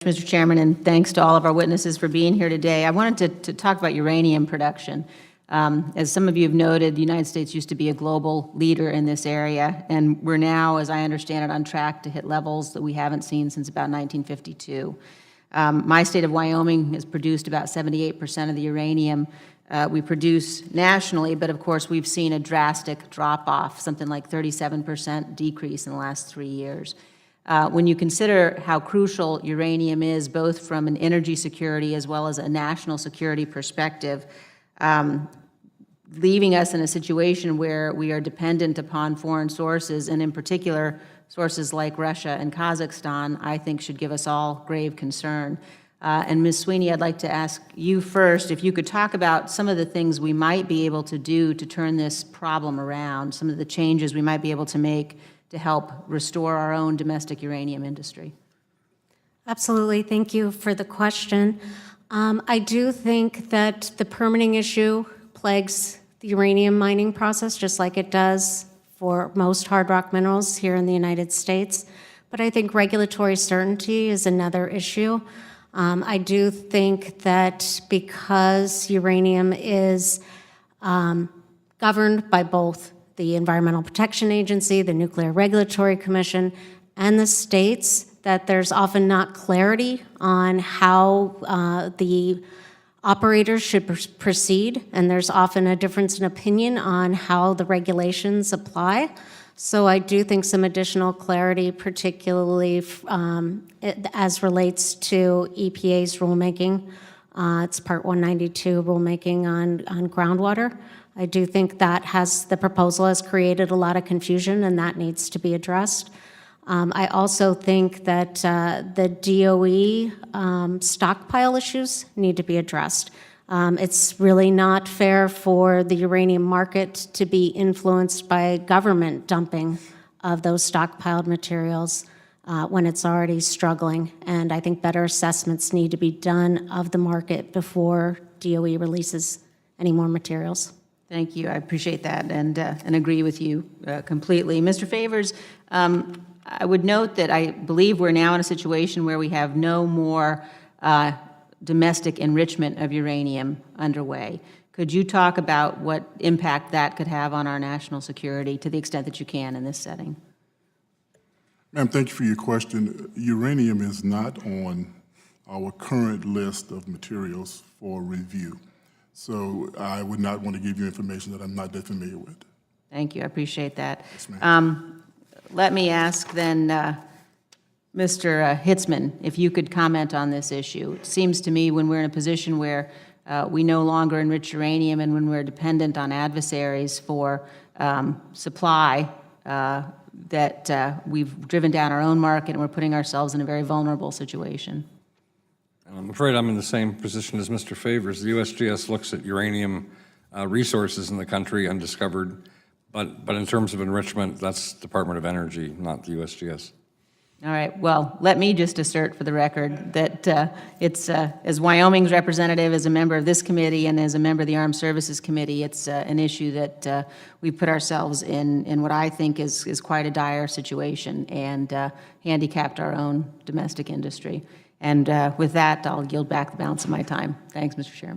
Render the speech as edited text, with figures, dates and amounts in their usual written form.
Mr. Chairman, and thanks to all of our witnesses for being here today. I wanted to talk about uranium production. As some of you have noted, the United States used to be a global leader in this area, and we're now, as I understand it, on track to hit levels that we haven't seen since about 1952. My state of Wyoming has produced about 78% of the uranium we produce nationally, but of course we've seen a drastic drop-off, something like 37% decrease in the last 3 years. When you consider how crucial uranium is, both from an energy security as well as a national security perspective, leaving us in a situation where we are dependent upon foreign sources, and in particular, sources like Russia and Kazakhstan, I think should give us all grave concern. And Ms. Sweeney, I'd like to ask you first if you could talk about some of the things we might be able to do to turn this problem around, some of the changes we might be able to make to help restore our own domestic uranium industry. Absolutely. Thank you for the question. I do think that the permitting issue plagues the uranium mining process, just like it does for most hard rock minerals here in the United States. But I think regulatory certainty is another issue. I do think that because uranium is governed by both the Environmental Protection Agency, the Nuclear Regulatory Commission, and the states, that there's often not clarity on how the operators should proceed, and there's often a difference in opinion on how the regulations apply. So I do think some additional clarity, particularly as relates to EPA's rulemaking. It's Part 192 rulemaking on groundwater. I do think that the proposal has created a lot of confusion, and that needs to be addressed. I also think that the DOE stockpile issues need to be addressed. It's really not fair for the uranium market to be influenced by government dumping of those stockpiled materials when it's already struggling. And I think better assessments need to be done of the market before DOE releases any more materials. Thank you. I appreciate that and agree with you completely. Mr. Favors, I would note that I believe we're now in a situation where we have no more domestic enrichment of uranium underway. Could you talk about what impact that could have on our national security to the extent that you can in this setting? Ma'am, thank you for your question. Uranium is not on our current list of materials for review. So I would not want to give you information that I'm not that familiar with. Thank you. I appreciate that. Yes, ma'am. Let me ask then Mr. Hitzman, if you could comment on this issue. It seems to me when we're in a position where we no longer enrich uranium and when we're dependent on adversaries for supply, that we've driven down our own market and we're putting ourselves in a very vulnerable situation. I'm afraid I'm in the same position as Mr. Favors. The USGS looks at uranium resources in the country undiscovered, but in terms of enrichment, that's Department of Energy, not the USGS. All right. Well, let me just assert for the record that it's, as Wyoming's representative, as a member of this committee, and as a member of the Armed Services Committee, it's an issue that we put ourselves in what I think is quite a dire situation and handicapped our own domestic industry. And with that, I'll yield back the balance of my time. Thanks, Mr. Chairman.